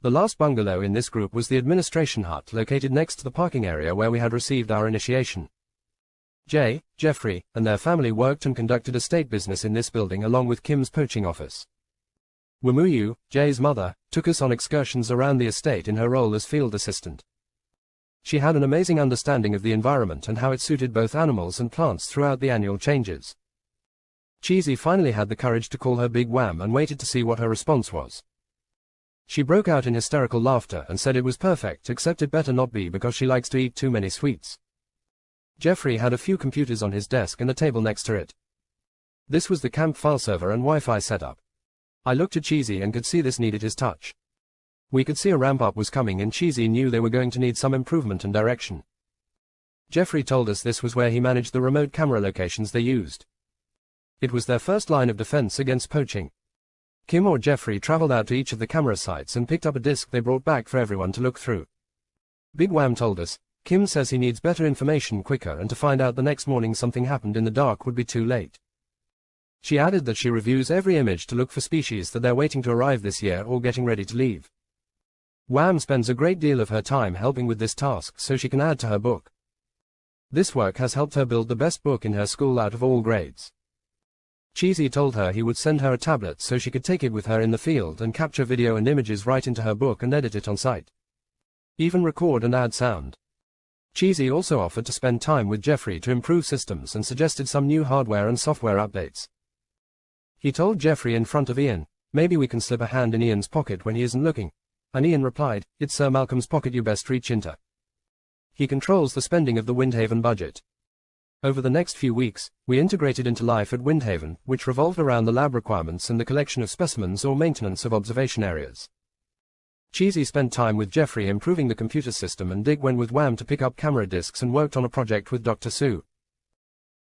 The last bungalow in this group was the administration hut located next to the parking area where we had received our initiation. Jay, Jeffrey, and their family worked and conducted estate business in this building along with Kim's poaching office. Wamuyu, Jay's mother, took us on excursions around the estate in her role as field assistant. She had an amazing understanding of the environment and how it suited both animals and plants throughout the annual changes. Cheesy finally had the courage to call her Big Wham and waited to see what her response was. She broke out in hysterical laughter and said it was perfect, except it better not be because she likes to eat too many sweets. Jeffrey had a few computers on his desk and a table next to it. This was the camp file server and Wi-Fi setup. I looked at Cheesy and could see this needed his touch. We could see a ramp-up was coming and Cheesy knew they were going to need some improvement and direction. Jeffrey told us this was where he managed the remote camera locations they used. It was their first line of defense against poaching. Kim or Jeffrey traveled out to each of the camera sites and picked up a disc they brought back for everyone to look through. Big Wham told us, Kim says he needs better information quicker and to find out the next morning something happened in the dark would be too late. She added that she reviews every image to look for species that they're waiting to arrive this year or getting ready to leave. Wham spends a great deal of her time helping with this task so she can add to her book. This work has helped her build the best book in her school out of all grades. Cheesy told her he would send her a tablet so she could take it with her in the field and capture video and images right into her book and edit it on site. Even record and add sound. Cheesy also offered to spend time with Jeffrey to improve systems and suggested some new hardware and software updates. He told Jeffrey in front of Ian, maybe we can slip a hand in Ian's pocket when he isn't looking. And Ian replied, it's Sir Malcolm's pocket you best reach into. He controls the spending of the Windhaven budget. Over the next few weeks, we integrated into life at Windhaven, which revolved around the lab requirements and the collection of specimens or maintenance of observation areas. Cheesy spent time with Jeffrey improving the computer system and Dig went with Wham to pick up camera discs and worked on a project with Dr. Sue.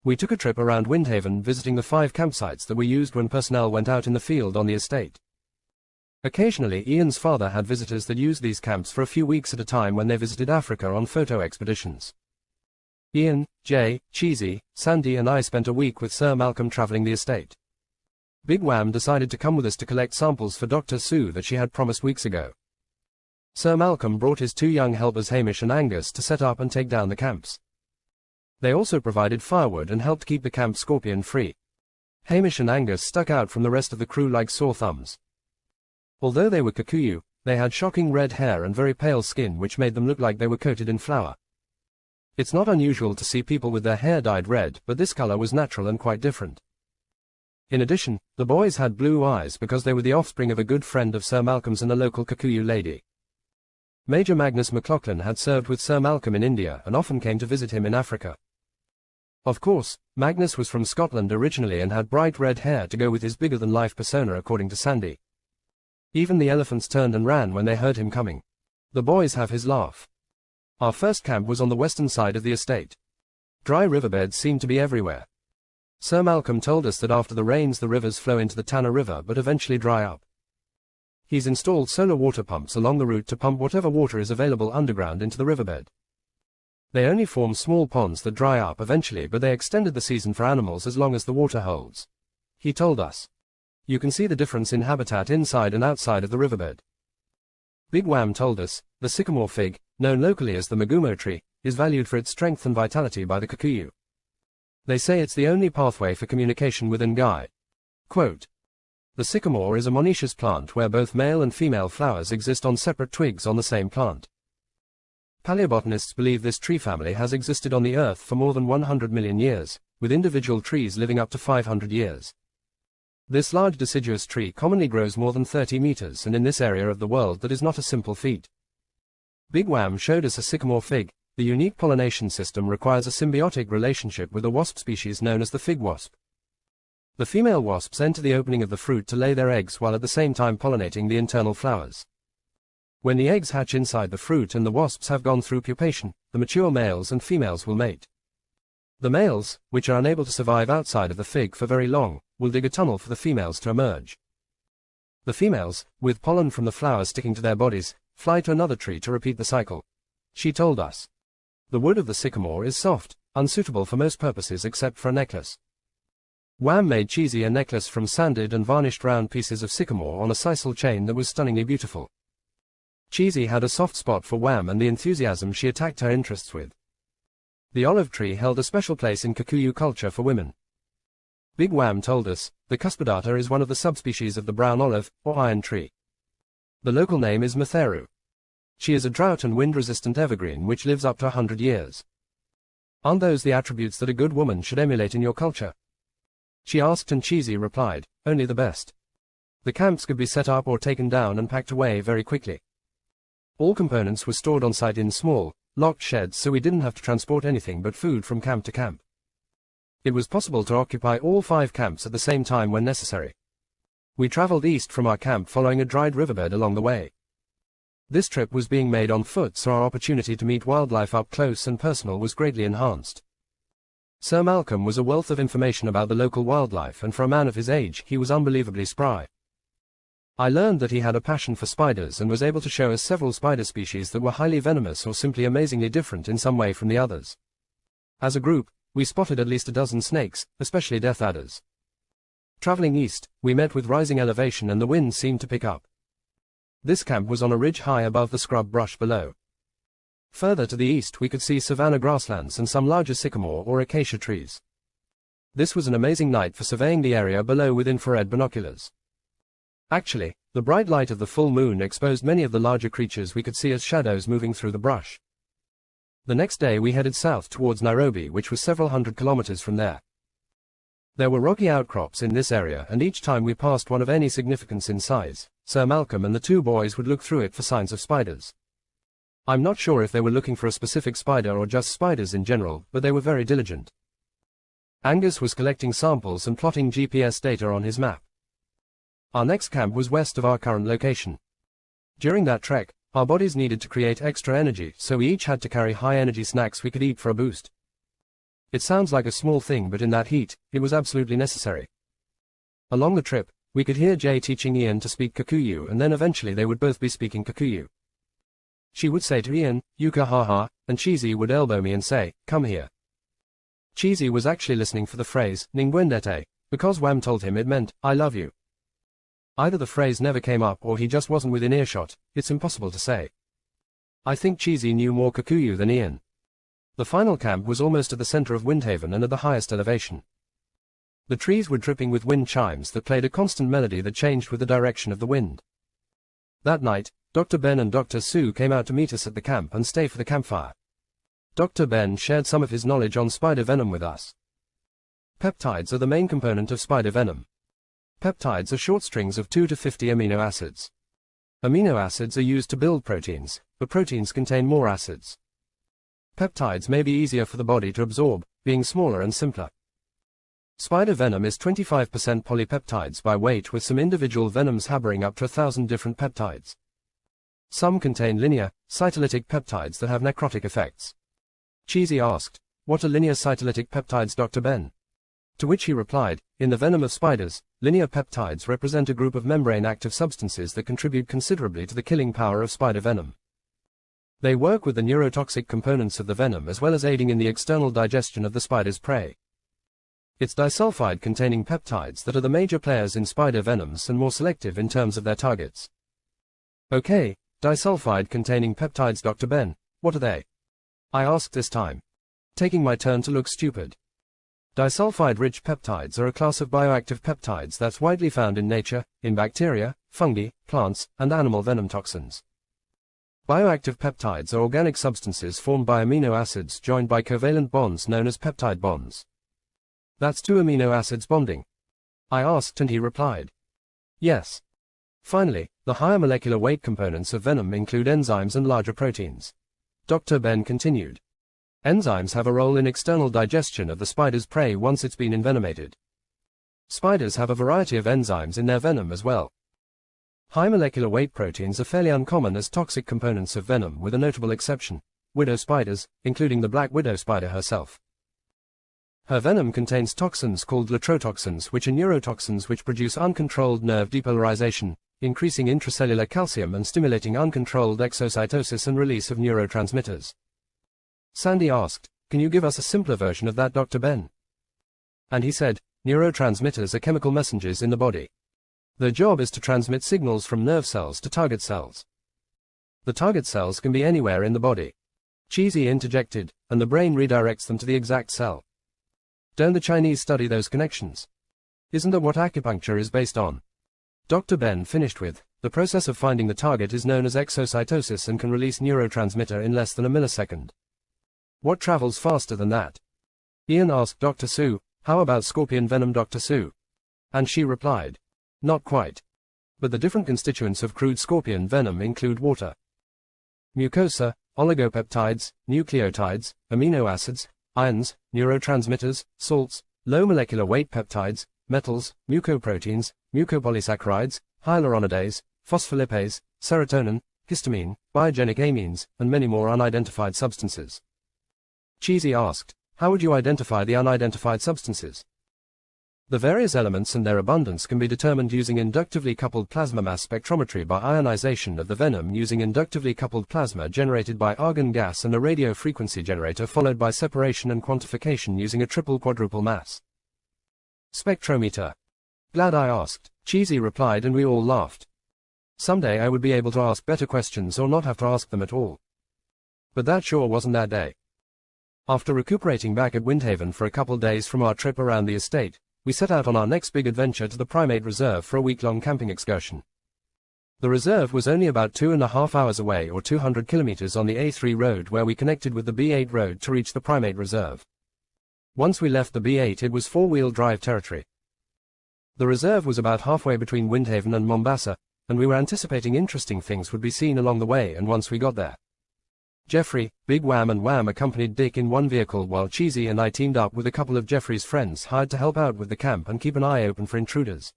We took a trip around Windhaven visiting the 5 campsites that were used when personnel went out in the field on the estate. Occasionally Ian's father had visitors that used these camps for a few weeks at a time when they visited Africa on photo expeditions. Ian, Jay, Cheesy, Sandy and I spent a week with Sir Malcolm traveling the estate. Big Wham decided to come with us to collect samples for Dr. Sue that she had promised weeks ago. Sir Malcolm brought his 2 young helpers Hamish and Angus to set up and take down the camps. They also provided firewood and helped keep the camp scorpion-free. Hamish and Angus stuck out from the rest of the crew like sore thumbs. Although they were Kikuyu, they had shocking red hair and very pale skin which made them look like they were coated in flour. It's not unusual to see people with their hair dyed red, but this color was natural and quite different. In addition, the boys had blue eyes because they were the offspring of a good friend of Sir Malcolm's and a local Kikuyu lady. Major Magnus McLaughlin had served with Sir Malcolm in India and often came to visit him in Africa. Of course, Magnus was from Scotland originally and had bright red hair to go with his bigger-than-life persona according to Sandy. Even the elephants turned and ran when they heard him coming. The boys have his laugh. Our first camp was on the western side of the estate. Dry riverbeds seemed to be everywhere. Sir Malcolm told us that after the rains the rivers flow into the Tana River but eventually dry up. He's installed solar water pumps along the route to pump whatever water is available underground into the riverbed. They only form small ponds that dry up eventually, but they extended the season for animals as long as the water holds. He told us. You can see the difference in habitat inside and outside of the riverbed. Big Wham told us, the sycamore fig, known locally as the Magumo tree, is valued for its strength and vitality by the Kikuyu. They say it's the only pathway for communication with Ngai. Quote, the sycamore is a monoecious plant where both male and female flowers exist on separate twigs on the same plant. Paleobotanists believe this tree family has existed on the Earth for more than 100 million years, with individual trees living up to 500 years. This large deciduous tree commonly grows more than 30 meters, and in this area of the world that is not a simple feat. Big Wham showed us a sycamore fig. The unique pollination system requires a symbiotic relationship with a wasp species known as the fig wasp. The female wasps enter the opening of the fruit to lay their eggs while at the same time pollinating the internal flowers. When the eggs hatch inside the fruit and the wasps have gone through pupation, the mature males and females will mate. The males, which are unable to survive outside of the fig for very long, will dig a tunnel for the females to emerge. The females, with pollen from the flowers sticking to their bodies, fly to another tree to repeat the cycle. She told us. The wood of the sycamore is soft, unsuitable for most purposes except for a necklace. Wham made Cheesy a necklace from sanded and varnished round pieces of sycamore on a sisal chain that was stunningly beautiful. Cheesy had a soft spot for Wham and the enthusiasm she attacked her interests with. The olive tree held a special place in Kikuyu culture for women. Big Wham told us, the cuspidata is one of the subspecies of the brown olive, or iron tree. The local name is Matheru. She is a drought and wind-resistant evergreen which lives up to 100 years. Aren't those the attributes that a good woman should emulate in your culture? She asked, and Cheesy replied, only the best. The camps could be set up or taken down and packed away very quickly. All components were stored on site in small, locked sheds, so we didn't have to transport anything but food from camp to camp. It was possible to occupy all 5 camps at the same time when necessary. We traveled east from our camp following a dried riverbed along the way. This trip was being made on foot, so our opportunity to meet wildlife up close and personal was greatly enhanced. Sir Malcolm was a wealth of information about the local wildlife, and for a man of his age, he was unbelievably spry. I learned that he had a passion for spiders and was able to show us several spider species that were highly venomous or simply amazingly different in some way from the others. As a group, we spotted at least a dozen snakes, especially death adders. Traveling east, we met with rising elevation and the wind seemed to pick up. This camp was on a ridge high above the scrub brush below. Further to the east we could see savanna grasslands and some larger sycamore or acacia trees. This was an amazing night for surveying the area below with infrared binoculars. Actually, the bright light of the full moon exposed many of the larger creatures we could see as shadows moving through the brush. The next day we headed south towards Nairobi, which was several hundred kilometers from there. There were rocky outcrops in this area, and each time we passed one of any significance in size, Sir Malcolm and the 2 boys would look through it for signs of spiders. I'm not sure if they were looking for a specific spider or just spiders in general, but they were very diligent. Angus was collecting samples and plotting GPS data on his map. Our next camp was west of our current location. During that trek, our bodies needed to create extra energy, so we each had to carry high-energy snacks we could eat for a boost. It sounds like a small thing, but in that heat, it was absolutely necessary. Along the trip, we could hear Jay teaching Ian to speak Kikuyu, and then eventually they would both be speaking Kikuyu. She would say to Ian, "Yuka haha," and Cheesy would elbow me and say, "Come here." Cheesy was actually listening for the phrase, "Ningwendete," because Wham told him it meant, "I love you." Either the phrase never came up or he just wasn't within earshot, it's impossible to say. I think Cheesy knew more Kikuyu than Ian. The final camp was almost at the center of Windhaven and at the highest elevation. The trees were dripping with wind chimes that played a constant melody that changed with the direction of the wind. That night, Dr. Ben and Dr. Sue came out to meet us at the camp and stay for the campfire. Dr. Ben shared some of his knowledge on spider venom with us. Peptides are the main component of spider venom. Peptides are short strings of 2 to 50 amino acids. Amino acids are used to build proteins, but proteins contain more acids. Peptides may be easier for the body to absorb, being smaller and simpler. Spider venom is 25% polypeptides by weight, with some individual venoms harboring up to 1,000 different peptides. Some contain linear, cytolytic peptides that have necrotic effects. Cheesy asked, "What are linear cytolytic peptides, Dr. Ben?" To which he replied, "In the venom of spiders, linear peptides represent a group of membrane-active substances that contribute considerably to the killing power of spider venom. They work with the neurotoxic components of the venom as well as aiding in the external digestion of the spider's prey. It's disulfide-containing peptides that are the major players in spider venoms and more selective in terms of their targets." "Okay, disulfide-containing peptides, Dr. Ben, what are they?" I asked this time, taking my turn to look stupid. Disulfide-rich peptides are a class of bioactive peptides that's widely found in nature, in bacteria, fungi, plants, and animal venom toxins. Bioactive peptides are organic substances formed by amino acids joined by covalent bonds known as peptide bonds. That's 2 amino acids bonding? I asked, and he replied, "Yes." Finally, the higher molecular weight components of venom include enzymes and larger proteins. Dr. Ben continued. Enzymes have a role in external digestion of the spider's prey once it's been envenomated. Spiders have a variety of enzymes in their venom as well. High molecular weight proteins are fairly uncommon as toxic components of venom, with a notable exception: widow spiders, including the black widow spider herself. Her venom contains toxins called latrotoxins, which are neurotoxins which produce uncontrolled nerve depolarization, increasing intracellular calcium and stimulating uncontrolled exocytosis and release of neurotransmitters. Sandy asked, "Can you give us a simpler version of that, Dr. Ben?" And he said, "Neurotransmitters are chemical messengers in the body. Their job is to transmit signals from nerve cells to target cells. The target cells can be anywhere in the body. Cheesy interjected, and the brain redirects them to the exact cell. Don't the Chinese study those connections? Isn't that what acupuncture is based on? Dr. Ben finished with, the process of finding the target is known as exocytosis and can release neurotransmitter in less than a millisecond. What travels faster than that? Ian asked Dr. Sue, how about scorpion venom, Dr. Sue? And she replied, not quite. But the different constituents of crude scorpion venom include water, mucosa, oligopeptides, nucleotides, amino acids, ions, neurotransmitters, salts, low molecular weight peptides, metals, mucoproteins, mucopolysaccharides, hyaluronidase, phospholipase, serotonin, histamine, biogenic amines, and many more unidentified substances. Cheesy asked, how would you identify the unidentified substances? The various elements and their abundance can be determined using inductively coupled plasma mass spectrometry by ionization of the venom using inductively coupled plasma generated by argon gas and a radio frequency generator, followed by separation and quantification using a triple-quadruple mass spectrometer. Glad I asked, Cheesy replied, and we all laughed. Someday I would be able to ask better questions or not have to ask them at all. But that sure wasn't that day. After recuperating back at Windhaven for a couple days from our trip around the estate, we set out on our next big adventure to the primate reserve for a week-long camping excursion. The reserve was only about 2.5 hours away, or 200 kilometers on the A3 road, where we connected with the B8 road to reach the primate reserve. Once we left the B8, it was four-wheel drive territory. The reserve was about halfway between Windhaven and Mombasa, and we were anticipating interesting things would be seen along the way and once we got there. Jeffrey, Big Wham and Wham accompanied Dick in one vehicle, while Cheesy and I teamed up with a couple of Jeffrey's friends hired to help out with the camp and keep an eye open for intruders.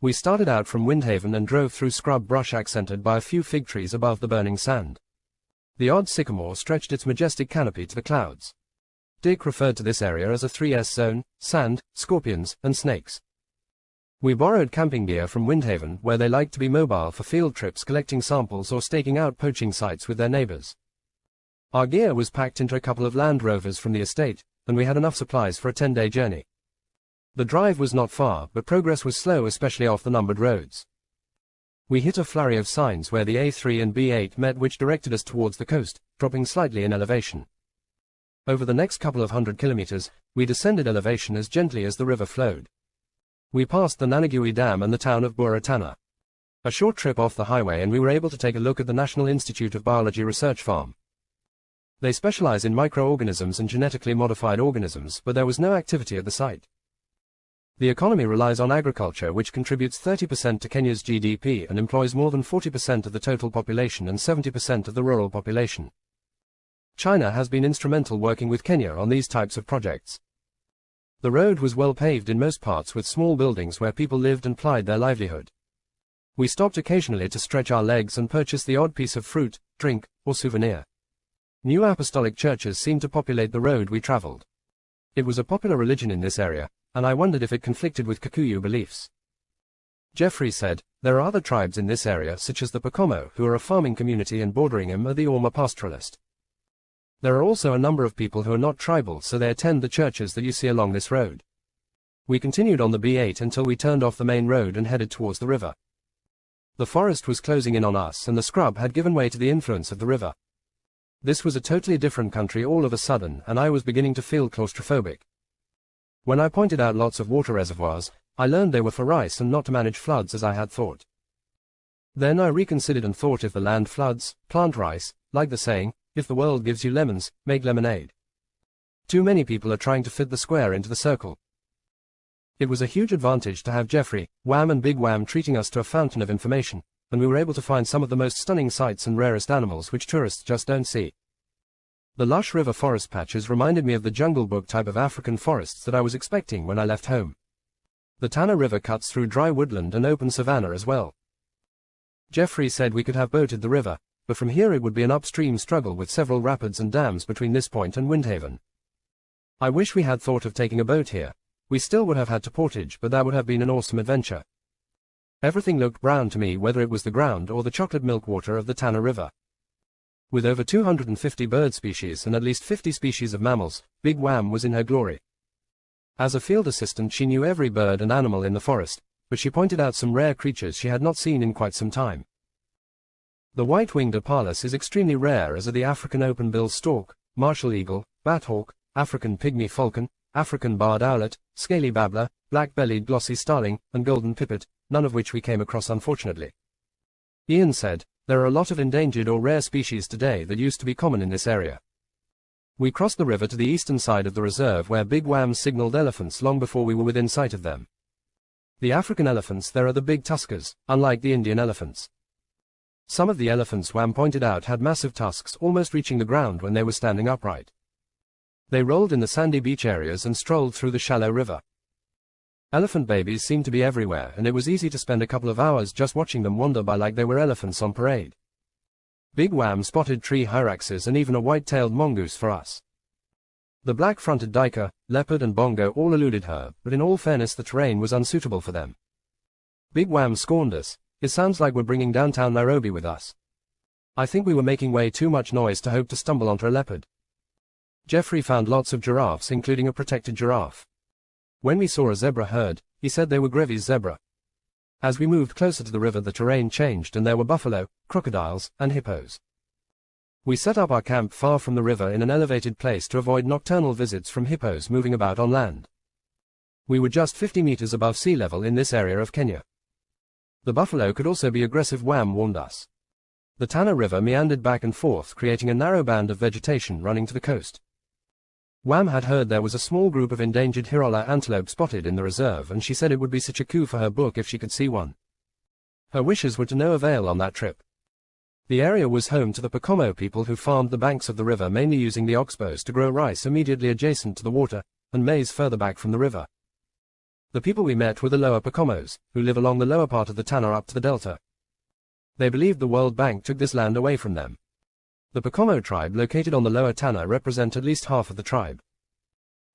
We started out from Windhaven and drove through scrub brush accented by a few fig trees above the burning sand. The odd sycamore stretched its majestic canopy to the clouds. Dick referred to this area as a 3S zone: sand, scorpions, and snakes. We borrowed camping gear from Windhaven, where they liked to be mobile for field trips, collecting samples or staking out poaching sites with their neighbors. Our gear was packed into a couple of Land Rovers from the estate, and we had enough supplies for a 10-day journey. The drive was not far, but progress was slow, especially off the numbered roads. We hit a flurry of signs where the A3 and B8 met, which directed us towards the coast, dropping slightly in elevation. Over the next couple of 100 kilometers, we descended elevation as gently as the river flowed. We passed the Nanagui Dam and the town of Buratana. A short trip off the highway and we were able to take a look at the National Institute of Biology research farm. They specialize in microorganisms and genetically modified organisms, but there was no activity at the site. The economy relies on agriculture, which contributes 30% to Kenya's GDP and employs more than 40% of the total population and 70% of the rural population. China has been instrumental working with Kenya on these types of projects. The road was well paved in most parts, with small buildings where people lived and plied their livelihood. We stopped occasionally to stretch our legs and purchase the odd piece of fruit, drink, or souvenir. New apostolic churches seemed to populate the road we traveled. It was a popular religion in this area, and I wondered if it conflicted with Kikuyu beliefs. Jeffrey said, there are other tribes in this area, such as the Pokomo, who are a farming community, and bordering them are the Orma pastoralist. There are also a number of people who are not tribal, so they attend the churches that you see along this road. We continued on the B8 until we turned off the main road and headed towards the river. The forest was closing in on us, and the scrub had given way to the influence of the river. This was a totally different country all of a sudden, and I was beginning to feel claustrophobic. When I pointed out lots of water reservoirs, I learned they were for rice and not to manage floods as I had thought. Then I reconsidered and thought, if the land floods, plant rice, like the saying, if the world gives you lemons, make lemonade. Too many people are trying to fit the square into the circle. It was a huge advantage to have Jeffrey, Wham and Big Wham treating us to a fountain of information, and we were able to find some of the most stunning sights and rarest animals which tourists just don't see. The lush river forest patches reminded me of the Jungle Book type of African forests that I was expecting when I left home. The Tana River cuts through dry woodland and open savanna as well. Jeffrey said we could have boated the river, but from here it would be an upstream struggle with several rapids and dams between this point and Windhaven. I wish we had thought of taking a boat here. We still would have had to portage, but that would have been an awesome adventure. Everything looked brown to me, whether it was the ground or the chocolate milk water of the Tana River. With over 250 bird species and at least 50 species of mammals, Big Wham was in her glory. As a field assistant, she knew every bird and animal in the forest, but she pointed out some rare creatures she had not seen in quite some time. The white-winged opalus is extremely rare, as are the African open-billed stork, martial eagle, bat-hawk, African pygmy falcon, African barred owlet, scaly babbler, black-bellied glossy starling, and golden pipit, none of which we came across unfortunately. Ian said, there are a lot of endangered or rare species today that used to be common in this area. We crossed the river to the eastern side of the reserve where Big Wham signaled elephants long before we were within sight of them. The African elephants there are the big tuskers, unlike the Indian elephants. Some of the elephants Wham pointed out had massive tusks almost reaching the ground when they were standing upright. They rolled in the sandy beach areas and strolled through the shallow river. Elephant babies seemed to be everywhere, and it was easy to spend a couple of hours just watching them wander by like they were elephants on parade. Big Wham spotted tree hyraxes and even a white-tailed mongoose for us. The black-fronted duiker, leopard and bongo all eluded her, but in all fairness the terrain was unsuitable for them. Big Wham scorned us. It sounds like we're bringing downtown Nairobi with us. I think we were making way too much noise to hope to stumble onto a leopard. Jeffrey found lots of giraffes, including a protected giraffe. When we saw a zebra herd, he said they were Grevy's zebra. As we moved closer to the river the terrain changed and there were buffalo, crocodiles, and hippos. We set up our camp far from the river in an elevated place to avoid nocturnal visits from hippos moving about on land. We were just 50 meters above sea level in this area of Kenya. The buffalo could also be aggressive, Wham warned us. The Tana River meandered back and forth, creating a narrow band of vegetation running to the coast. Wham had heard there was a small group of endangered Hirola antelope spotted in the reserve, and she said it would be such a coup for her book if she could see one. Her wishes were to no avail on that trip. The area was home to the Pokomo people who farmed the banks of the river, mainly using the oxbows to grow rice immediately adjacent to the water, and maize further back from the river. The people we met were the lower Pokomos, who live along the lower part of the Tana up to the delta. They believed the World Bank took this land away from them. The Pokomo tribe located on the lower Tana represent at least half of the tribe.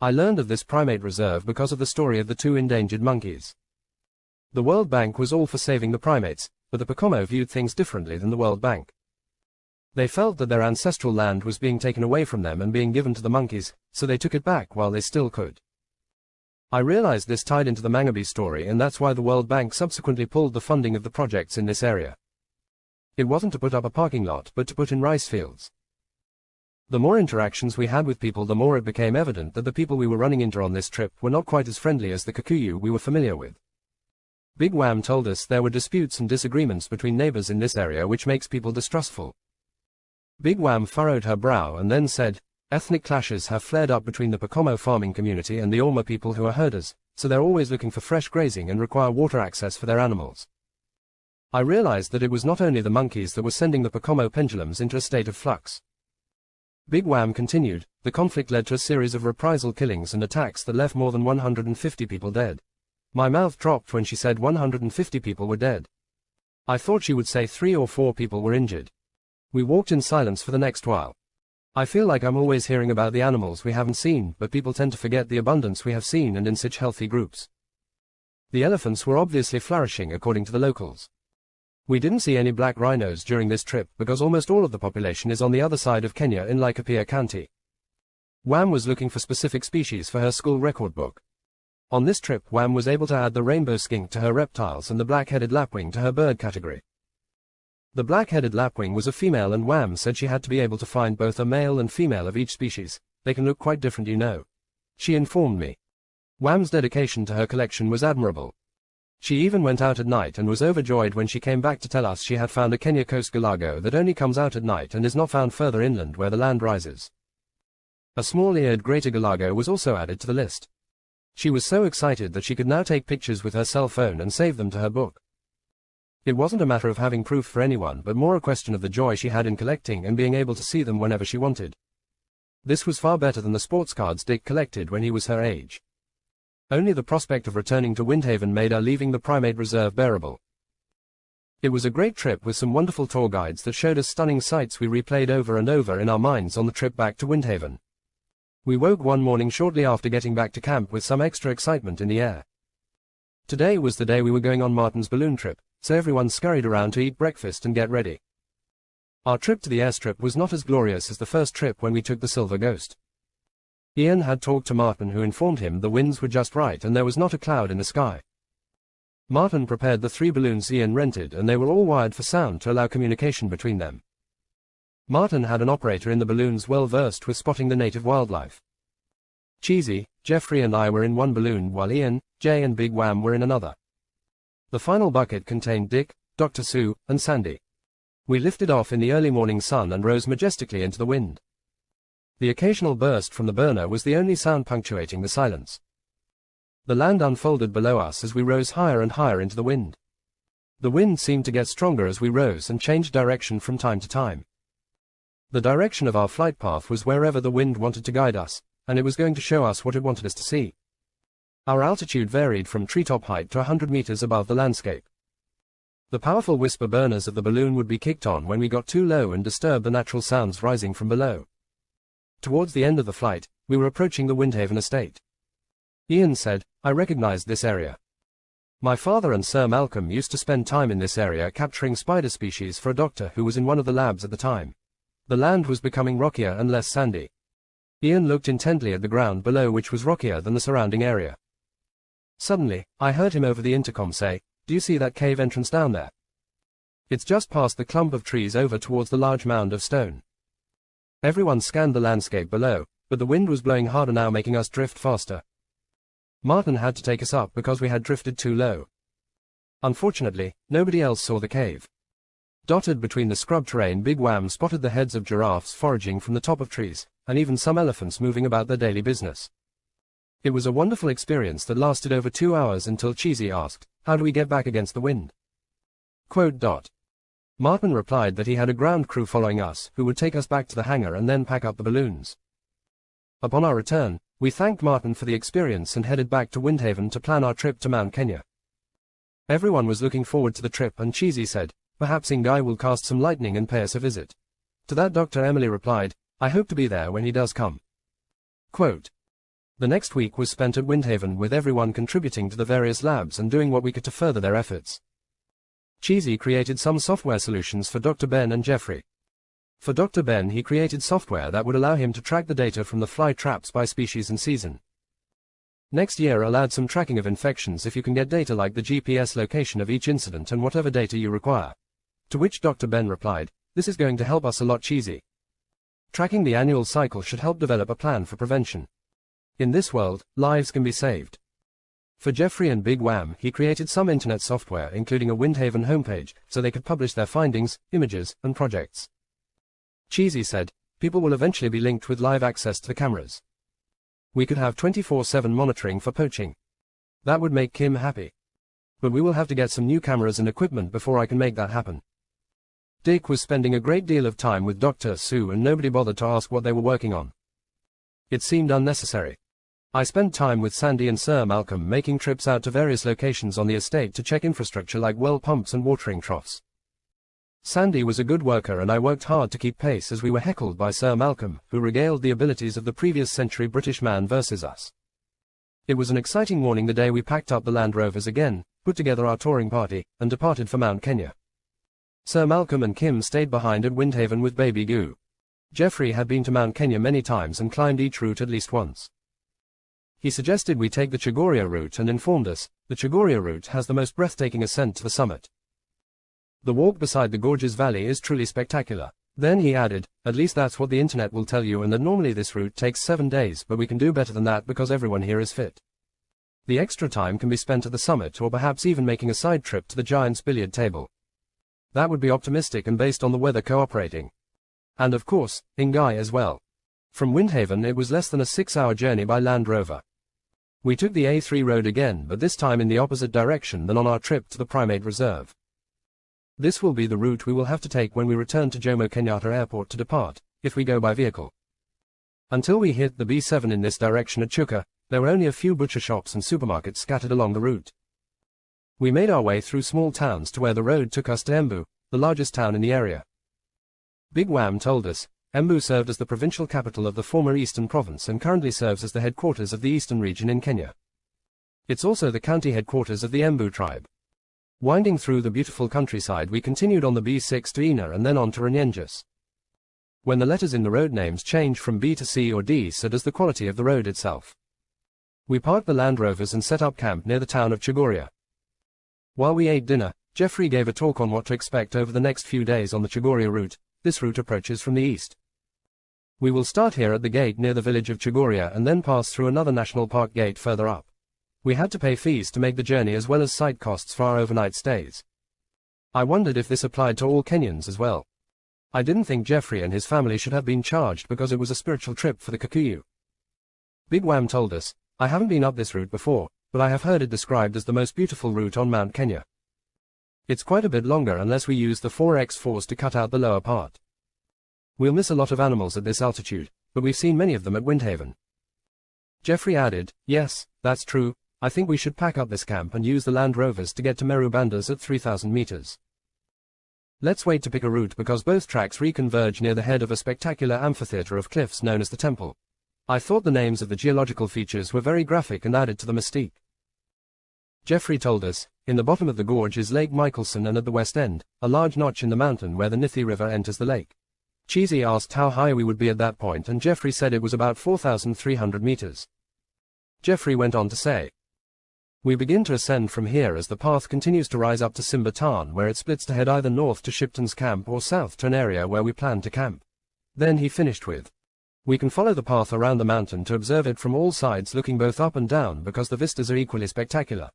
I learned of this primate reserve because of the story of the two endangered monkeys. The World Bank was all for saving the primates, but the Pokomo viewed things differently than the World Bank. They felt that their ancestral land was being taken away from them and being given to the monkeys, so they took it back while they still could. I realized this tied into the Mangabe story, and that's why the World Bank subsequently pulled the funding of the projects in this area. It wasn't to put up a parking lot, but to put in rice fields. The more interactions we had with people, the more it became evident that the people we were running into on this trip were not quite as friendly as the Kikuyu we were familiar with. Big Wham told us there were disputes and disagreements between neighbors in this area which makes people distrustful. Big Wham furrowed her brow and then said, ethnic clashes have flared up between the Pokomo farming community and the Orma people who are herders, so they're always looking for fresh grazing and require water access for their animals. I realized that it was not only the monkeys that were sending the Pokomo pendulums into a state of flux. Big Wham continued, the conflict led to a series of reprisal killings and attacks that left more than 150 people dead. My mouth dropped when she said 150 people were dead. I thought she would say 3 or 4 people were injured. We walked in silence for the next while. I feel like I'm always hearing about the animals we haven't seen, but people tend to forget the abundance we have seen and in such healthy groups. The elephants were obviously flourishing according to the locals. We didn't see any black rhinos during this trip because almost all of the population is on the other side of Kenya in Laikipia County. Wham was looking for specific species for her school record book. On this trip Wham was able to add the rainbow skink to her reptiles and the black-headed lapwing to her bird category. The black-headed lapwing was a female and Wham said she had to be able to find both a male and female of each species. They can look quite different, you know. She informed me. Wham's dedication to her collection was admirable. She even went out at night and was overjoyed when she came back to tell us she had found a Kenya coast galago that only comes out at night and is not found further inland where the land rises. A small-eared greater galago was also added to the list. She was so excited that she could now take pictures with her cell phone and save them to her book. It wasn't a matter of having proof for anyone, but more a question of the joy she had in collecting and being able to see them whenever she wanted. This was far better than the sports cards Dick collected when he was her age. Only the prospect of returning to Windhaven made our leaving the primate reserve bearable. It was a great trip with some wonderful tour guides that showed us stunning sights we replayed over and over in our minds on the trip back to Windhaven. We woke one morning shortly after getting back to camp with some extra excitement in the air. Today was the day we were going on Martin's balloon trip, so everyone scurried around to eat breakfast and get ready. Our trip to the airstrip was not as glorious as the first trip when we took the Silver Ghost. Ian had talked to Martin, who informed him the winds were just right and there was not a cloud in the sky. Martin prepared the 3 balloons Ian rented, and they were all wired for sound to allow communication between them. Martin had an operator in the balloons well versed with spotting the native wildlife. Cheesy, Jeffrey and I were in one balloon while Ian, Jay and Big Wham were in another. The final bucket contained Dick, Dr. Sue, and Sandy. We lifted off in the early morning sun and rose majestically into the wind. The occasional burst from the burner was the only sound punctuating the silence. The land unfolded below us as we rose higher and higher into the wind. The wind seemed to get stronger as we rose and changed direction from time to time. The direction of our flight path was wherever the wind wanted to guide us, and it was going to show us what it wanted us to see. Our altitude varied from treetop height to 100 meters above the landscape. The powerful whisper burners of the balloon would be kicked on when we got too low and disturbed the natural sounds rising from below. Towards the end of the flight, we were approaching the Windhaven estate. Ian said, "I recognized this area. My father and Sir Malcolm used to spend time in this area capturing spider species for a doctor who was in one of the labs at the time." The land was becoming rockier and less sandy. Ian looked intently at the ground below, which was rockier than the surrounding area. Suddenly, I heard him over the intercom say, "Do you see that cave entrance down there? It's just past the clump of trees over towards the large mound of stone." Everyone scanned the landscape below, but the wind was blowing harder now, making us drift faster. Martin had to take us up because we had drifted too low. Unfortunately, nobody else saw the cave. Dotted between the scrub terrain, Big Wham spotted the heads of giraffes foraging from the top of trees, and even some elephants moving about their daily business. It was a wonderful experience that lasted over 2 hours until Cheesy asked, "How do we get back against the wind?" Martin replied that he had a ground crew following us who would take us back to the hangar and then pack up the balloons. Upon our return, we thanked Martin for the experience and headed back to Windhaven to plan our trip to Mount Kenya. Everyone was looking forward to the trip, and Cheesy said, "Perhaps Ngai will cast some lightning and pay us a visit." To that Dr. Emily replied, "I hope to be there when he does come." The next week was spent at Windhaven with everyone contributing to the various labs and doing what we could to further their efforts. Cheesy created some software solutions for Dr. Ben and Jeffrey. For Dr. Ben, he created software that would allow him to track the data from the fly traps by species and season. Next year I'll add some tracking of infections if you can get data like the GPS location of each incident and whatever data you require. To which Dr. Ben replied, "This is going to help us a lot, Cheesy. Tracking the annual cycle should help develop a plan for prevention. In this world, lives can be saved." For Jeffrey and Big Wham, he created some internet software including a Windhaven homepage so they could publish their findings, images, and projects. Cheesy said, "People will eventually be linked with live access to the cameras. We could have 24/7 monitoring for poaching. That would make Kim happy. But we will have to get some new cameras and equipment before I can make that happen." Dick was spending a great deal of time with Dr. Sue and nobody bothered to ask what they were working on. It seemed unnecessary. I spent time with Sandy and Sir Malcolm making trips out to various locations on the estate to check infrastructure like well pumps and watering troughs. Sandy was a good worker and I worked hard to keep pace as we were heckled by Sir Malcolm, who regaled the abilities of the previous century British man versus us. It was an exciting morning the day we packed up the Land Rovers again, put together our touring party, and departed for Mount Kenya. Sir Malcolm and Kim stayed behind at Windhaven with Baby Goo. Jeffrey had been to Mount Kenya many times and climbed each route at least once. He suggested we take the Chogoria route and informed us, the Chogoria route has the most breathtaking ascent to the summit. The walk beside the gorge's valley is truly spectacular. Then he added, "At least that's what the internet will tell you, and that normally this route takes 7 days, but we can do better than that because everyone here is fit. The extra time can be spent at the summit or perhaps even making a side trip to the Giant's billiard table. That would be optimistic and based on the weather cooperating. And of course, Ngai as well." From Windhaven it was less than a 6-hour journey by Land Rover. We took the A3 road again, but this time in the opposite direction than on our trip to the Primate Reserve. This will be the route we will have to take when we return to Jomo Kenyatta Airport to depart, if we go by vehicle. Until we hit the B7 in this direction at Chuka, there were only a few butcher shops and supermarkets scattered along the route. We made our way through small towns to where the road took us to Embu, the largest town in the area. Big Wham told us, Embu served as the provincial capital of the former Eastern Province and currently serves as the headquarters of the Eastern region in Kenya. It's also the county headquarters of the Embu tribe. Winding through the beautiful countryside we continued on the B6 to Ina and then on to Renyenjas. When the letters in the road names change from B to C or D, so does the quality of the road itself. We parked the Land Rovers and set up camp near the town of Chogoria. While we ate dinner, Jeffrey gave a talk on what to expect over the next few days on the Chagorya route. This route approaches from the east. We will start here at the gate near the village of Chagorya and then pass through another national park gate further up. We had to pay fees to make the journey as well as site costs for our overnight stays. I wondered if this applied to all Kenyans as well. I didn't think Jeffrey and his family should have been charged because it was a spiritual trip for the Kikuyu. Big Wham told us, I haven't been up this route before, but I have heard it described as the most beautiful route on Mount Kenya. It's quite a bit longer unless we use the 4x4s to cut out the lower part. We'll miss a lot of animals at this altitude, but we've seen many of them at Windhaven. Jeffrey added, yes, that's true, I think we should pack up this camp and use the Land Rovers to get to Meru Bandas at 3,000 meters. Let's wait to pick a route because both tracks reconverge near the head of a spectacular amphitheater of cliffs known as the Temple. I thought the names of the geological features were very graphic and added to the mystique. Jeffrey told us, in the bottom of the gorge is Lake Michelson and at the west end, a large notch in the mountain where the Nithi River enters the lake. Cheesy asked how high we would be at that point and Jeffrey said it was about 4,300 meters. Jeffrey went on to say, we begin to ascend from here as the path continues to rise up to Simba Tarn where it splits to head either north to Shipton's camp or south to an area where we plan to camp. Then he finished with, we can follow the path around the mountain to observe it from all sides looking both up and down because the vistas are equally spectacular.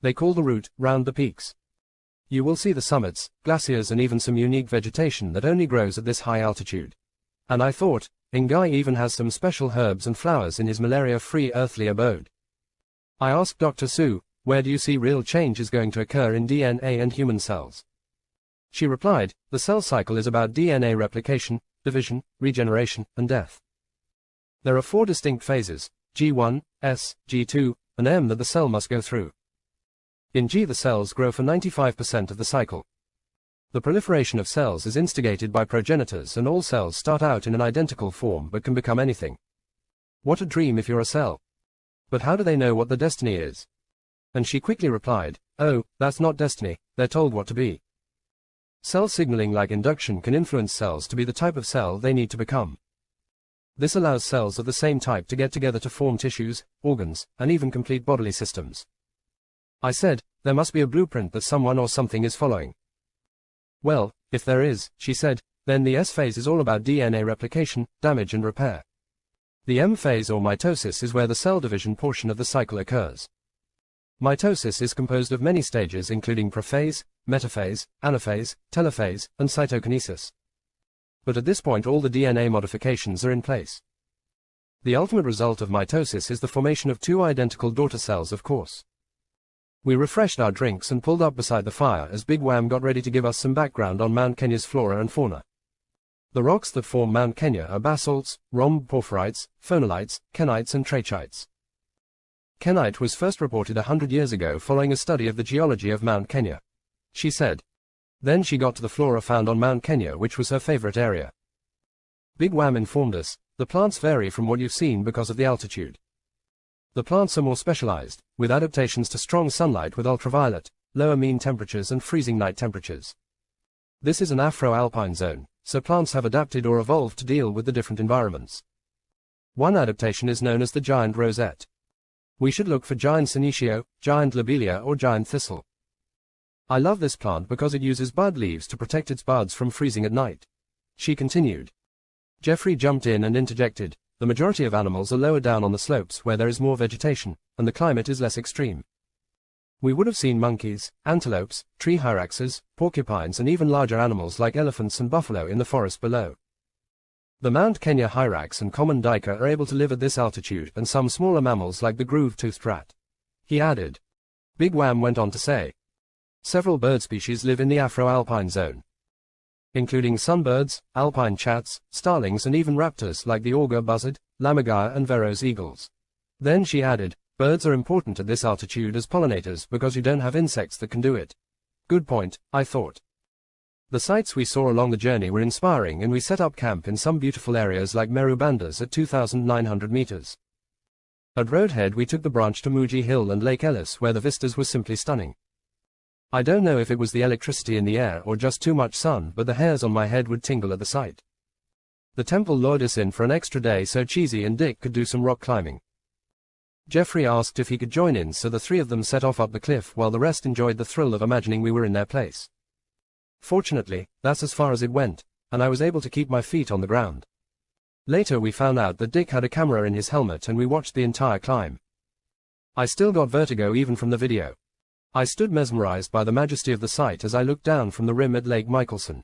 They call the route, Round the Peaks. You will see the summits, glaciers and even some unique vegetation that only grows at this high altitude. And I thought, Ngai even has some special herbs and flowers in his malaria-free earthly abode. I asked Dr. Sue, where do you see real change is going to occur in DNA and human cells? She replied, the cell cycle is about DNA replication, division, regeneration, and death. There are 4 distinct phases, G1, S, G2, and M that the cell must go through. In G the cells grow for 95% of the cycle. The proliferation of cells is instigated by progenitors and all cells start out in an identical form but can become anything. What a dream if you're a cell. But how do they know what the destiny is? And she quickly replied, oh, that's not destiny, they're told what to be. Cell signaling like induction can influence cells to be the type of cell they need to become. This allows cells of the same type to get together to form tissues, organs, and even complete bodily systems. I said, there must be a blueprint that someone or something is following. Well, if there is, she said, then the S phase is all about DNA replication, damage and repair. The M phase or mitosis is where the cell division portion of the cycle occurs. Mitosis is composed of many stages including prophase, metaphase, anaphase, telophase, and cytokinesis. But at this point all the DNA modifications are in place. The ultimate result of mitosis is the formation of 2 identical daughter cells, of course. We refreshed our drinks and pulled up beside the fire as Big Wham got ready to give us some background on Mount Kenya's flora and fauna. The rocks that form Mount Kenya are basalts, rhomb porphyrites, phonolites, kenites and trachites. Kenite was first reported 100 years ago following a study of the geology of Mount Kenya. She said. Then she got to the flora found on Mount Kenya, which was her favorite area. Big Wham informed us, the plants vary from what you've seen because of the altitude. The plants are more specialized, with adaptations to strong sunlight with ultraviolet, lower mean temperatures and freezing night temperatures. This is an Afro-alpine zone, so plants have adapted or evolved to deal with the different environments. One adaptation is known as the giant rosette. We should look for giant senecio, giant lobelia or giant thistle. I love this plant because it uses bud leaves to protect its buds from freezing at night. She continued. Jeffrey jumped in and interjected, the majority of animals are lower down on the slopes where there is more vegetation, and the climate is less extreme. We would have seen monkeys, antelopes, tree hyraxes, porcupines and even larger animals like elephants and buffalo in the forest below. The Mount Kenya hyrax and common duiker are able to live at this altitude and some smaller mammals like the groove-toothed rat. He added. Big Wham went on to say. Several bird species live in the Afro-alpine zone, including sunbirds, alpine chats, starlings and even raptors like the auger buzzard, lammergeier and Verreaux's eagles. Then she added, birds are important at this altitude as pollinators because you don't have insects that can do it. Good point, I thought. The sights we saw along the journey were inspiring and we set up camp in some beautiful areas like Meru Bandas at 2,900 meters. At Roadhead we took the branch to Muji Hill and Lake Ellis where the vistas were simply stunning. I don't know if it was the electricity in the air or just too much sun, but the hairs on my head would tingle at the sight. The temple lured us in for an extra day so Cheesy and Dick could do some rock climbing. Jeffrey asked if he could join in, so the three of them set off up the cliff while the rest enjoyed the thrill of imagining we were in their place. Fortunately, that's as far as it went, and I was able to keep my feet on the ground. Later we found out that Dick had a camera in his helmet and we watched the entire climb. I still got vertigo even from the video. I stood mesmerized by the majesty of the sight as I looked down from the rim at Lake Michelson.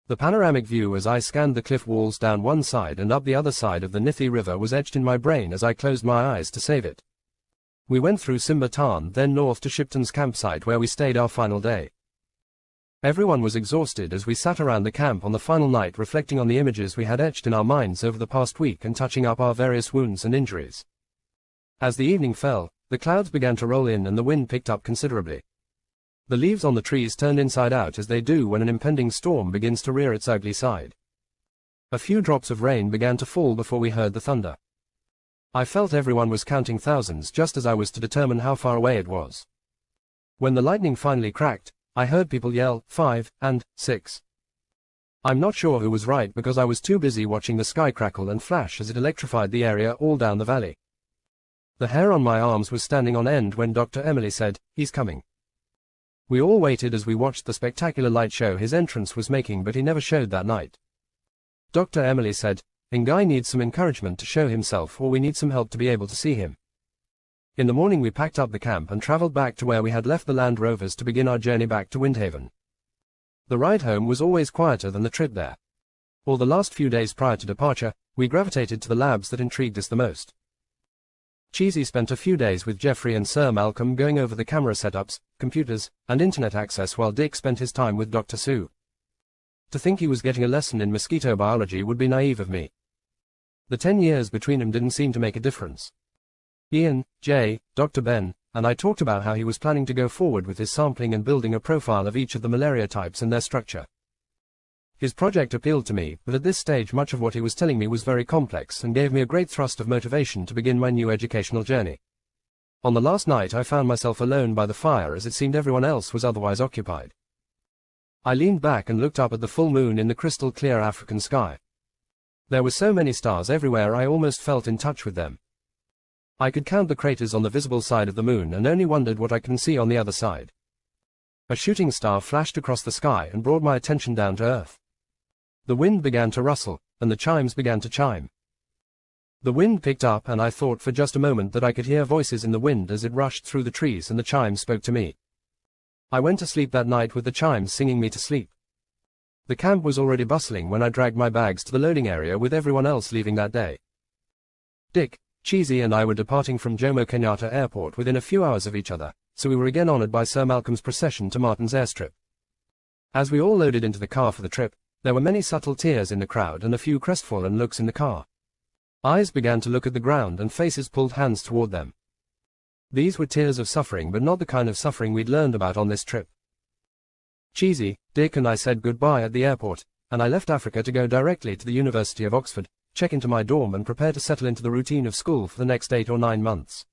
The panoramic view as I scanned the cliff walls down one side and up the other side of the Nithi River was etched in my brain as I closed my eyes to save it. We went through Simba Tarn, then north to Shipton's campsite where we stayed our final day. Everyone was exhausted as we sat around the camp on the final night reflecting on the images we had etched in our minds over the past week and touching up our various wounds and injuries. As the evening fell, the clouds began to roll in and the wind picked up considerably. The leaves on the trees turned inside out as they do when an impending storm begins to rear its ugly side. A few drops of rain began to fall before we heard the thunder. I felt everyone was counting thousands just as I was to determine how far away it was. When the lightning finally cracked, I heard people yell, 5 and 6. I'm not sure who was right because I was too busy watching the sky crackle and flash as it electrified the area all down the valley. The hair on my arms was standing on end when Dr. Emily said, "He's coming." We all waited as we watched the spectacular light show his entrance was making, but he never showed that night. Dr. Emily said, "Ngai needs some encouragement to show himself, or we need some help to be able to see him." In the morning we packed up the camp and traveled back to where we had left the Land Rovers to begin our journey back to Windhaven. The ride home was always quieter than the trip there. All the last few days prior to departure, we gravitated to the labs that intrigued us the most. Cheesy spent a few days with Jeffrey and Sir Malcolm going over the camera setups, computers, and internet access while Dick spent his time with Dr. Sue. To think he was getting a lesson in mosquito biology would be naive of me. The 10 years between them didn't seem to make a difference. Ian, Jay, Dr. Ben, and I talked about how he was planning to go forward with his sampling and building a profile of each of the malaria types and their structure. His project appealed to me, but at this stage much of what he was telling me was very complex and gave me a great thrust of motivation to begin my new educational journey. On the last night I found myself alone by the fire as it seemed everyone else was otherwise occupied. I leaned back and looked up at the full moon in the crystal clear African sky. There were so many stars everywhere I almost felt in touch with them. I could count the craters on the visible side of the moon and only wondered what I can see on the other side. A shooting star flashed across the sky and brought my attention down to earth. The wind began to rustle, and the chimes began to chime. The wind picked up and I thought for just a moment that I could hear voices in the wind as it rushed through the trees and the chimes spoke to me. I went to sleep that night with the chimes singing me to sleep. The camp was already bustling when I dragged my bags to the loading area with everyone else leaving that day. Dick, Cheesy and I were departing from Jomo Kenyatta Airport within a few hours of each other, so we were again honored by Sir Malcolm's procession to Martin's airstrip. As we all loaded into the car for the trip, there were many subtle tears in the crowd and a few crestfallen looks in the car. Eyes began to look at the ground and faces pulled hands toward them. These were tears of suffering, but not the kind of suffering we'd learned about on this trip. Cheesy, Dick and I said goodbye at the airport, and I left Africa to go directly to the University of Oxford, check into my dorm and prepare to settle into the routine of school for the next 8 or 9 months.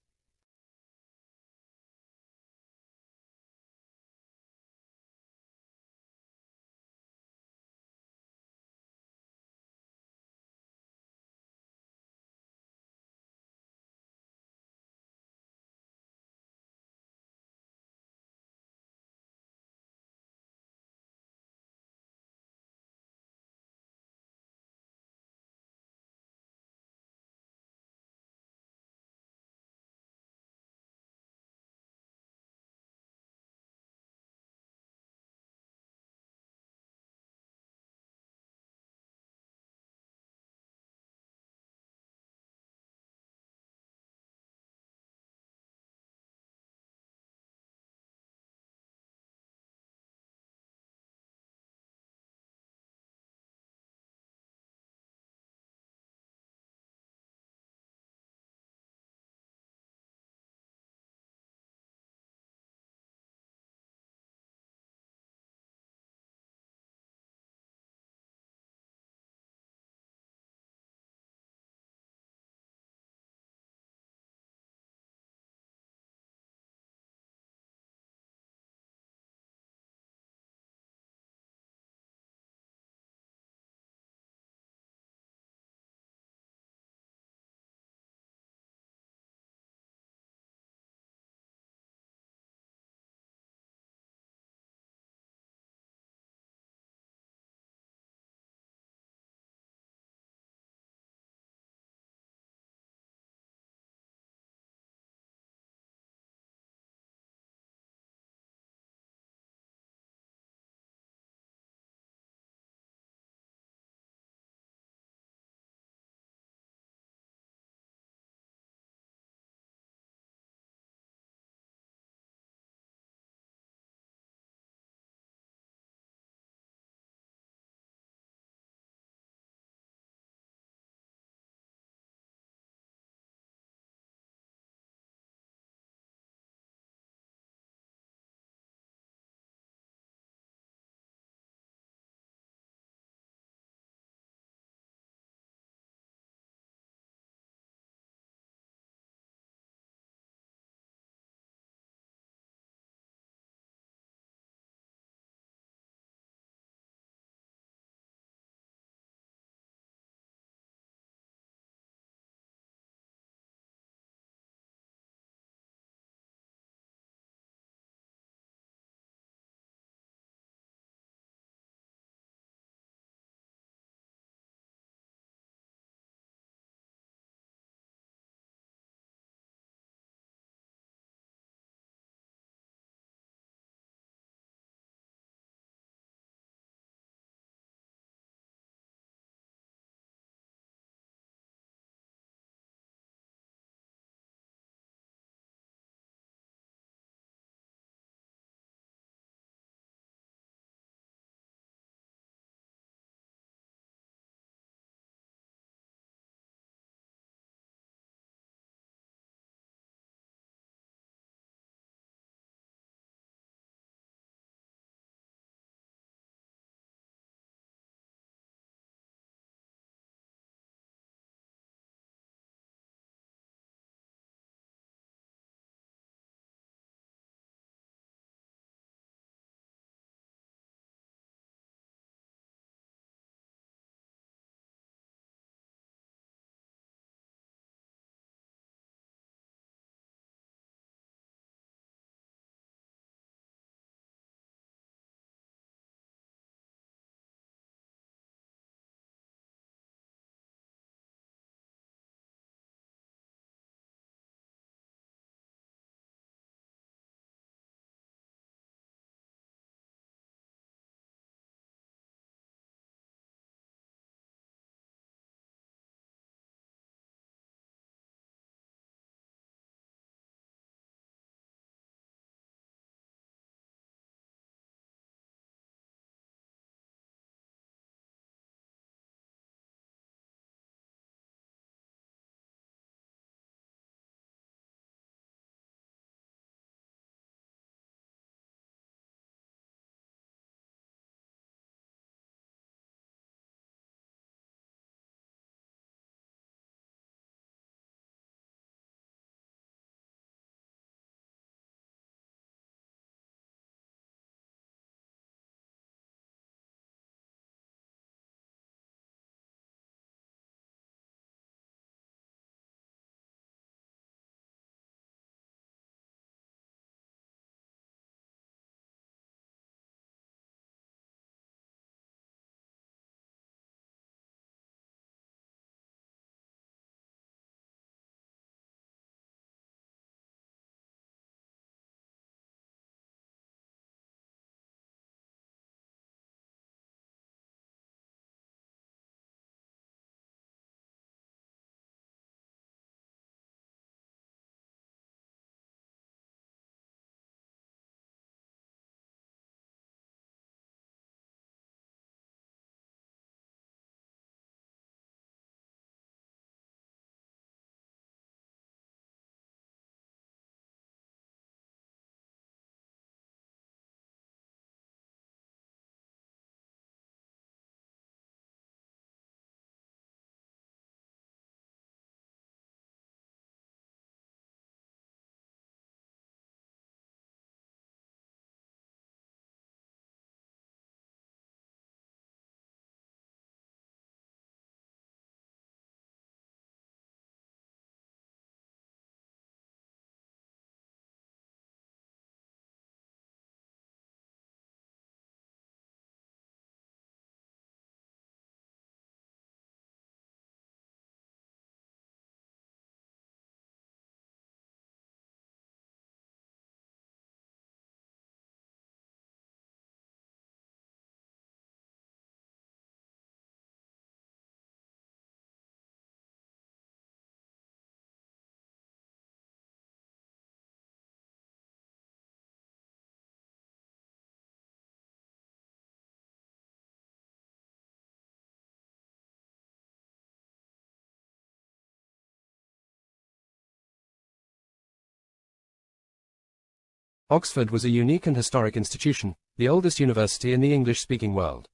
Oxford was a unique and historic institution, the oldest university in the English-speaking world.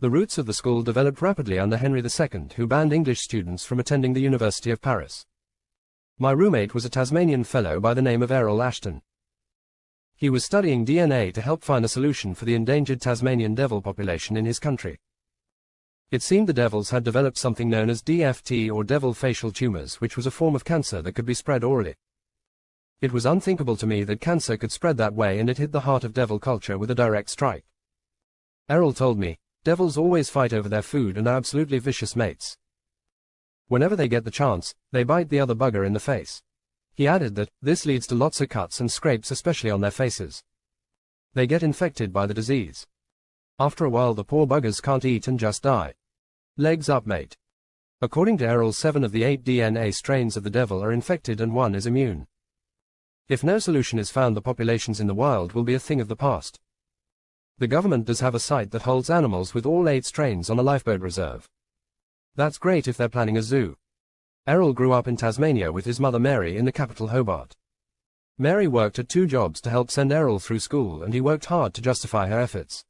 The roots of the school developed rapidly under Henry II, who banned English students from attending the University of Paris. My roommate was a Tasmanian fellow by the name of Errol Ashton. He was studying DNA to help find a solution for the endangered Tasmanian devil population in his country. It seemed the devils had developed something known as DFT or devil facial tumors, which was a form of cancer that could be spread orally. It was unthinkable to me that cancer could spread that way, and it hit the heart of devil culture with a direct strike. Errol told me, devils always fight over their food and are absolutely vicious mates. Whenever they get the chance, they bite the other bugger in the face. He added that this leads to lots of cuts and scrapes, especially on their faces. They get infected by the disease. After a while the poor buggers can't eat and just die. Legs up, mate. According to Errol, 7 of the 8 DNA strains of the devil are infected and 1 is immune. If no solution is found, the populations in the wild will be a thing of the past. The government does have a site that holds animals with all 8 strains on a lifeboat reserve. That's great if they're planning a zoo. Errol grew up in Tasmania with his mother Mary in the capital Hobart. Mary worked at 2 jobs to help send Errol through school, and he worked hard to justify her efforts.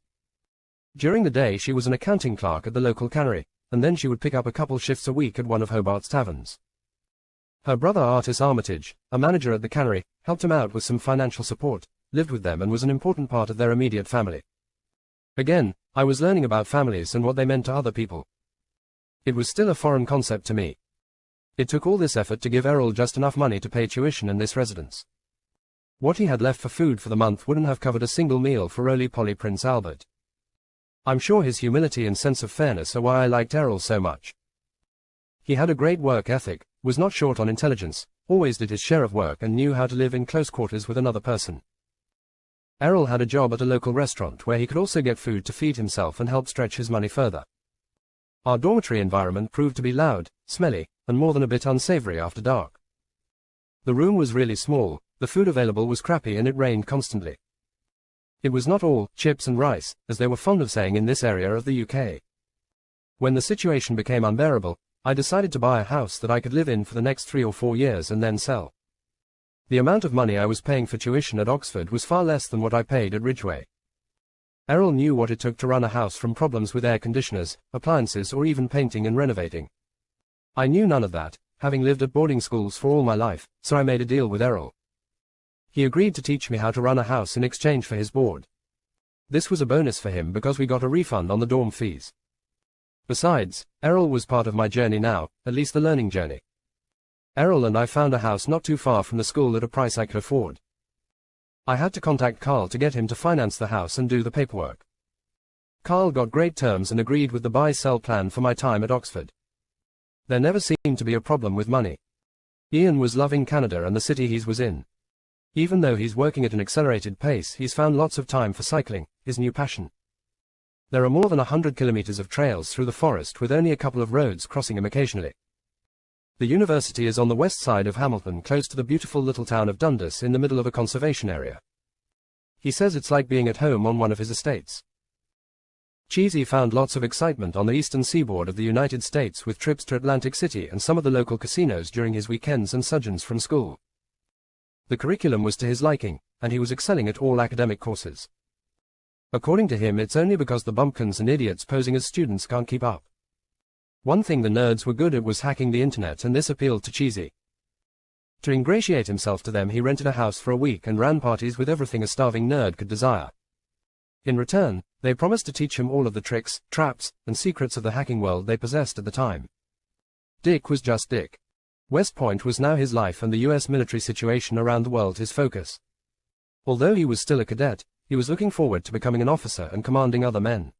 During the day she was an accounting clerk at the local cannery, and then she would pick up a couple shifts a week at one of Hobart's taverns. Her brother Artis Armitage, a manager at the cannery, helped him out with some financial support, lived with them and was an important part of their immediate family. Again, I was learning about families and what they meant to other people. It was still a foreign concept to me. It took all this effort to give Errol just enough money to pay tuition in this residence. What he had left for food for the month wouldn't have covered a single meal for roly-poly Prince Albert. I'm sure his humility and sense of fairness are why I liked Errol so much. He had a great work ethic, was not short on intelligence, always did his share of work and knew how to live in close quarters with another person. Errol had a job at a local restaurant where he could also get food to feed himself and help stretch his money further. Our dormitory environment proved to be loud, smelly, and more than a bit unsavory after dark. The room was really small, the food available was crappy, and it rained constantly. It was not all chips and rice, as they were fond of saying in this area of the UK. When the situation became unbearable, I decided to buy a house that I could live in for the next 3 or 4 years and then sell. The amount of money I was paying for tuition at Oxford was far less than what I paid at Ridgeway. Errol knew what it took to run a house, from problems with air conditioners, appliances, or even painting and renovating. I knew none of that, having lived at boarding schools for all my life, so I made a deal with Errol. He agreed to teach me how to run a house in exchange for his board. This was a bonus for him because we got a refund on the dorm fees. Besides, Errol was part of my journey now, at least the learning journey. Errol and I found a house not too far from the school at a price I could afford. I had to contact Carl to get him to finance the house and do the paperwork. Carl got great terms and agreed with the buy-sell plan for my time at Oxford. There never seemed to be a problem with money. Ian was loving Canada and the city he was in. Even though he's working at an accelerated pace, he's found lots of time for cycling, his new passion. There are more than 100 kilometers of trails through the forest, with only a couple of roads crossing him occasionally. The university is on the west side of Hamilton, close to the beautiful little town of Dundas, in the middle of a conservation area. He says it's like being at home on one of his estates. Cheesy found lots of excitement on the eastern seaboard of the United States, with trips to Atlantic City and some of the local casinos during his weekends and sojourns from school. The curriculum was to his liking, and he was excelling at all academic courses. According to him, it's only because the bumpkins and idiots posing as students can't keep up. One thing the nerds were good at was hacking the internet, and this appealed to Cheesy. To ingratiate himself to them, he rented a house for a week and ran parties with everything a starving nerd could desire. In return, they promised to teach him all of the tricks, traps, and secrets of the hacking world they possessed at the time. Dick was just Dick. West Point was now his life, and the US military situation around the world his focus. Although he was still a cadet, he was looking forward to becoming an officer and commanding other men.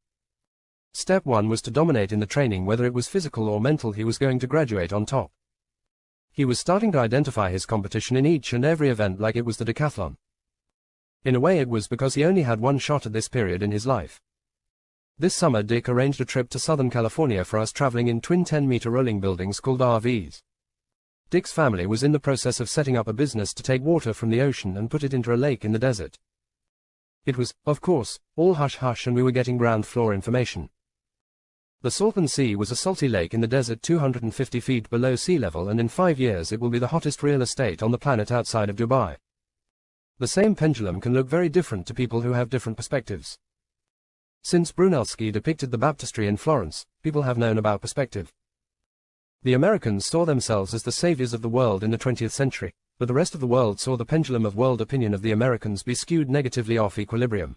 Step 1 was to dominate in the training, whether it was physical or mental. He was going to graduate on top. He was starting to identify his competition in each and every event like it was the decathlon. In a way it was, because he only had one shot at this period in his life. This summer Dick arranged a trip to Southern California for us, traveling in twin 10-meter rolling buildings called RVs. Dick's family was in the process of setting up a business to take water from the ocean and put it into a lake in the desert. It was, of course, all hush-hush, and we were getting ground floor information. The Salton Sea was a salty lake in the desert 250 feet below sea level, and in 5 years it will be the hottest real estate on the planet outside of Dubai. The same pendulum can look very different to people who have different perspectives. Since Brunelleschi depicted the baptistry in Florence, people have known about perspective. The Americans saw themselves as the saviors of the world in the 20th century, but the rest of the world saw the pendulum of world opinion of the Americans be skewed negatively off equilibrium.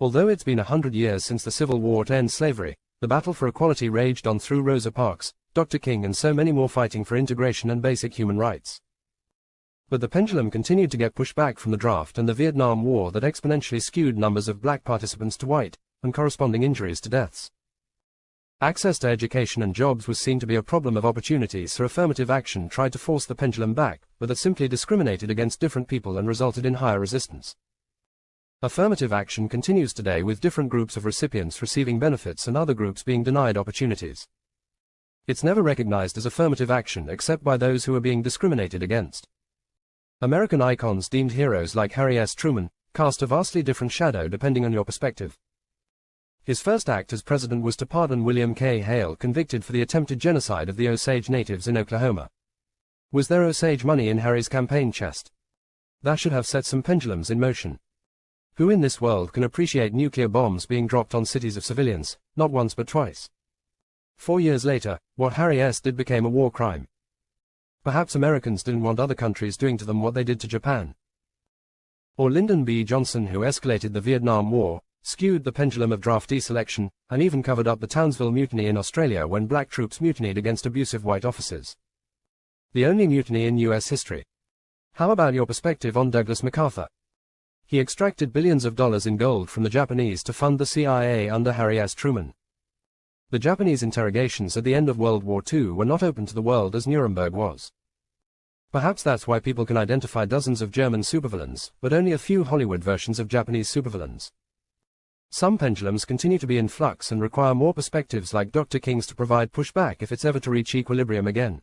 Although it's been 100 years since the Civil War to end slavery, the battle for equality raged on through Rosa Parks, Dr. King and so many more fighting for integration and basic human rights. But the pendulum continued to get pushed back from the draft and the Vietnam War that exponentially skewed numbers of black participants to white, and corresponding injuries to deaths. Access to education and jobs was seen to be a problem of opportunities, so affirmative action tried to force the pendulum back, but that simply discriminated against different people and resulted in higher resistance. Affirmative action continues today with different groups of recipients receiving benefits and other groups being denied opportunities. It's never recognized as affirmative action except by those who are being discriminated against. American icons deemed heroes like Harry S. Truman cast a vastly different shadow depending on your perspective. His first act as president was to pardon William K. Hale, convicted for the attempted genocide of the Osage natives in Oklahoma. Was there Osage money in Harry's campaign chest? That should have set some pendulums in motion. Who in this world can appreciate nuclear bombs being dropped on cities of civilians, not once but twice? 4 years later, what Harry S. did became a war crime. Perhaps Americans didn't want other countries doing to them what they did to Japan. Or Lyndon B. Johnson, who escalated the Vietnam War, skewed the pendulum of draftee selection, and even covered up the Townsville Mutiny in Australia when black troops mutinied against abusive white officers. The only mutiny in US history. How about your perspective on Douglas MacArthur? He extracted billions of dollars in gold from the Japanese to fund the CIA under Harry S. Truman. The Japanese interrogations at the end of World War II were not open to the world as Nuremberg was. Perhaps that's why people can identify dozens of German supervillains, but only a few Hollywood versions of Japanese supervillains. Some pendulums continue to be in flux and require more perspectives like Dr. King's to provide pushback if it's ever to reach equilibrium again.